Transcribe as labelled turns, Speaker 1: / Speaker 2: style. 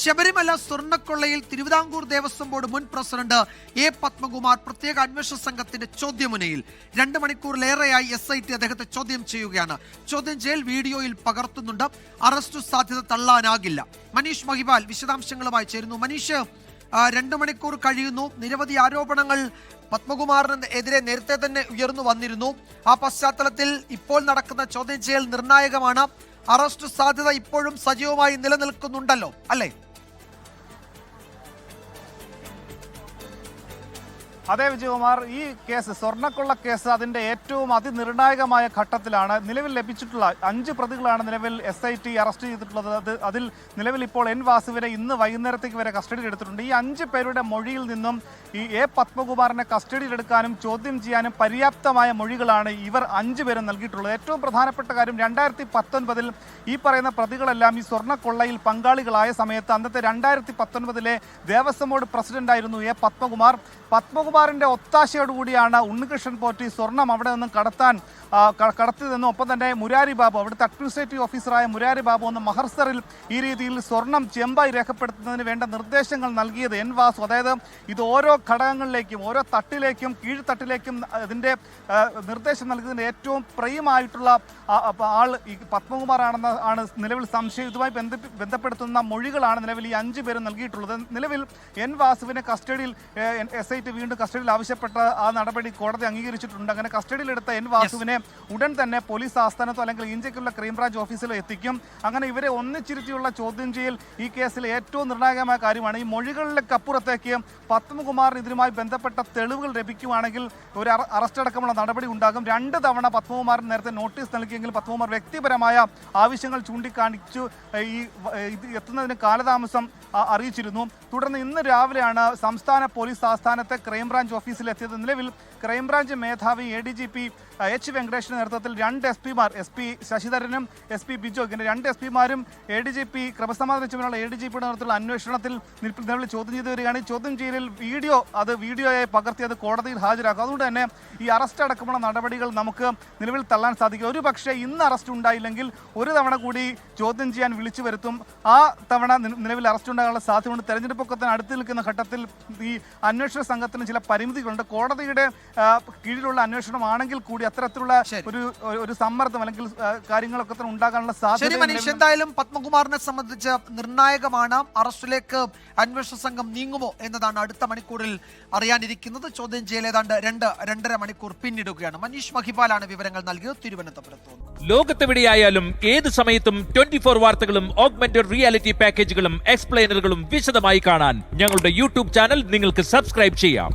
Speaker 1: Sabarimala സ്വർണ്ണക്കൊള്ളയിൽ Thiruvithamkoor Devaswom board മുൻ president A Padmakumar പ്രത്യേക അന്വേഷണ സംഘത്തിന്റെ ചോദ്യമുനയിൽ 2 മണിക്കൂറിലേറെയായി SIT അദ്ദേഹത്തെ ചോദ്യം ചെയ്യുകയാണ്. ചോദ്യം ചെയ്യൽ വീഡിയോയിൽ പകർത്തുന്നുണ്ട്. അറസ്റ്റ് സാധ്യത തള്ളാനാകില്ല. മനീഷ് മഹിപാൽ വിശദാംശങ്ങളുമായി ചേരുന്നു. മനീഷ്, 2 മണിക്കൂർ കഴിയുന്നു. നിരവധി ആരോപണങ്ങൾ പത്മകുമാറിന് എതിരെ നേരത്തെ തന്നെ ഉയർന്നു വന്നിരുന്നു. ആ പശ്ചാത്തലത്തിൽ ഇപ്പോൾ നടക്കുന്ന ചോദ്യം ചെയ്യൽ നിർണായകമാണ്. അറസ്റ്റ് സാധ്യത ഇപ്പോഴും സജീവമായി നിലനിൽക്കുന്നുണ്ടല്ലോ, അല്ലേ?
Speaker 2: അതെ വിജയകുമാർ, ഈ കേസ് സ്വർണ്ണക്കൊള്ള കേസ് അതിന്റെ ഏറ്റവും അതിനിർണായകമായ ഘട്ടത്തിലാണ്. നിലവിൽ ലഭിച്ചിട്ടുള്ള 5 പ്രതികളാണ് നിലവിൽ SIT അറസ്റ്റ് ചെയ്തിട്ടുള്ളത്. അതിൽ നിലവിൽ ഇപ്പോൾ N വാസുവിനെ ഇന്ന് വൈകുന്നേരത്തേക്ക് വരെ കസ്റ്റഡിയിൽ എടുത്തിട്ടുണ്ട്. ഈ 5 പേരുടെ മൊഴിയിൽ നിന്നും ഈ എ പത്മകുമാറിനെ കസ്റ്റഡിയിലെടുക്കാനും ചോദ്യം ചെയ്യാനും പര്യാപ്തമായ മൊഴികളാണ് ഇവർ 5 പേരും നൽകിയിട്ടുള്ളത്. ഏറ്റവും പ്രധാനപ്പെട്ട കാര്യം, 2019 ഈ പറയുന്ന പ്രതികളെല്ലാം ഈ സ്വർണ്ണക്കൊള്ളയിൽ പങ്കാളികളായ സമയത്ത് അന്നത്തെ 2019 ദേവസ്വം ബോർഡ് പ്രസിഡന്റായിരുന്നു എ പത്മകുമാർ. പത്മകുമാറിന്റെ ഒത്താശയോടുകൂടിയാണ് ഉണ്ണികൃഷ്ണൻ പോറ്റി സ്വർണം അവിടെ നിന്നും കടത്തിയതെന്നും ഒപ്പം തന്നെ മുരാരി ബാബു, അവിടുത്തെ അഡ്മിനിസ്ട്രേറ്റീവ് ഓഫീസറായ മുരാരി ബാബു എന്ന മഹർസറിൽ ഈ രീതിയിൽ സ്വർണം ചെമ്പായി രേഖപ്പെടുത്തുന്നതിന് വേണ്ട നിർദ്ദേശങ്ങൾ നൽകിയത് N വാസു. അതായത് ഇത് ഓരോ ഘടകങ്ങളിലേക്കും ഓരോ തട്ടിലേക്കും കീഴ്ത്തട്ടിലേക്കും ഇതിൻ്റെ നിർദ്ദേശം നൽകുന്നതിന് ഏറ്റവും പ്രൈമായിട്ടുള്ള ആൾ ഈ പത്മകുമാറാണ് നിലവിൽ സംശയം. ഇതുമായി ബന്ധപ്പെടുത്തുന്ന മൊഴികളാണ് നിലവിൽ ഈ 5 പേരും നൽകിയിട്ടുള്ളത്. നിലവിൽ N വാസുവിനെ കസ്റ്റഡിയിൽ SIT വീണ്ടും കസ്റ്റഡിയിൽ ആവശ്യപ്പെട്ട ആ നടപടി കോടതി അംഗീകരിച്ചിട്ടുണ്ട്. അങ്ങനെ കസ്റ്റഡിയിലെടുത്ത N വാസുവിനെ ഉടൻ തന്നെ പോലീസ് ആസ്ഥാനത്തോ അല്ലെങ്കിൽ ഇന്ത്യക്കുള്ള ക്രൈംബ്രാഞ്ച് ഓഫീസിലോ എത്തിക്കും. അങ്ങനെ ഇവരെ ഒന്നിച്ചിരുത്തിയുള്ള ചോദ്യം ചെയ്യൽ ഈ കേസിൽ ഏറ്റവും നിർണായകമായ കാര്യമാണ്. ഈ മൊഴികളിലേക്ക് അപ്പുറത്തേക്ക് പത്മകുമാറിന് ഇതിനുമായി ബന്ധപ്പെട്ട തെളിവുകൾ ലഭിക്കുവാണെങ്കിൽ ഒരു അറസ്റ്റ് അടക്കമുള്ള നടപടി ഉണ്ടാകും. 2 തവണ പത്മകുമാറിന് നേരത്തെ നോട്ടീസ് നൽകിയെങ്കിൽ പത്മകുമാർ വ്യക്തിപരമായ ആവശ്യങ്ങൾ ചൂണ്ടിക്കാണിച്ചു ഈ എത്തുന്നതിന് കാലതാമസം അറിയിച്ചിരുന്നു. തുടർന്ന് ഇന്ന് രാവിലെയാണ് സംസ്ഥാന പോലീസ് ആസ്ഥാനത്തെ ക്രൈംബ്രാഞ്ച് ഓഫീസിൽ എത്തിയത്. നിലവിൽ ക്രൈംബ്രാഞ്ച് മേധാവി ADGP H വെങ്കടേഷിന്റെ നേതൃത്വത്തിൽ 2 SP-മാർ, SP ശശിധരനും SP ബിജോ, ഇങ്ങനെ 2 SP-മാരും ADGP ക്രമസമാധാന ചുമതലയുള്ള ADGPയുടെ നേതൃത്വത്തിലുള്ള അന്വേഷണത്തിൽ നിലവിൽ ചോദ്യം ചെയ്തു വരികയാണ്. ഈ ചോദ്യം ചെയ്യലിൽ വീഡിയോയെ പകർത്തി അത് കോടതിയിൽ ഹാജരാക്കും. അതുകൊണ്ട് തന്നെ ഈ അറസ്റ്റ് അടക്കമുള്ള നടപടികൾ നമുക്ക് നിലവിൽ തള്ളാൻ സാധിക്കും. ഒരു പക്ഷേ ഇന്ന് അറസ്റ്റ് ഉണ്ടായില്ലെങ്കിൽ ഒരു തവണ കൂടി ചോദ്യം ചെയ്യാൻ വിളിച്ചു വരുത്തും. ആ തവണ നിലവിൽ അറസ്റ്റ് ഉണ്ടാകാനുള്ള സാധ്യതയുണ്ട്. തെരഞ്ഞെടുപ്പൊക്കെ തന്നെ അടുത്ത് നിൽക്കുന്ന ഘട്ടത്തിൽ ഈ അന്വേഷണ സംഘത്തിന് ചില പരിമിതികളുണ്ട്. കോടതിയുടെ കീഴിലുള്ള അന്വേഷണമാണെങ്കിൽ കൂടി അത്തരത്തിലുള്ള ഒരു സമ്മർദ്ദം അല്ലെങ്കിൽ കാര്യങ്ങളൊക്കെ തന്നെ ഉണ്ടാകാനുള്ള സാധ്യത.
Speaker 1: മനീഷ്, എന്തായാലും പത്മകുമാറിനെ സംബന്ധിച്ച് നിർണായകമാണ്. അറസ്റ്റിലേക്ക് അന്വേഷണ സംഘം നീങ്ങുമോ എന്നതാണ് അടുത്ത മണിക്കൂറിൽ അറിയാനിരിക്കുന്നത്. ചോദ്യം ചെയ്യൽ ഏതാണ്ട് 2-2.5 മണിക്കൂർ പിന്നിടുകയാണ്. മനീഷ് മഹിപാലാണ് വിവരങ്ങൾ നൽകിയത്, തിരുവനന്തപുരത്ത്.
Speaker 3: ലോകത്തെവിടെയായാലും ഏത് സമയത്തും 24 വാർത്തകളും ഓഗ്മെന്റഡ് റിയാലിറ്റി പാക്കേജുകളും എക്സ്പ്ലെയിനറുകളും വിശദമായി കാണാൻ ഞങ്ങളുടെ YouTube ചാനൽ നിങ്ങൾക്ക് സബ്സ്ക്രൈബ് ചെയ്യാം.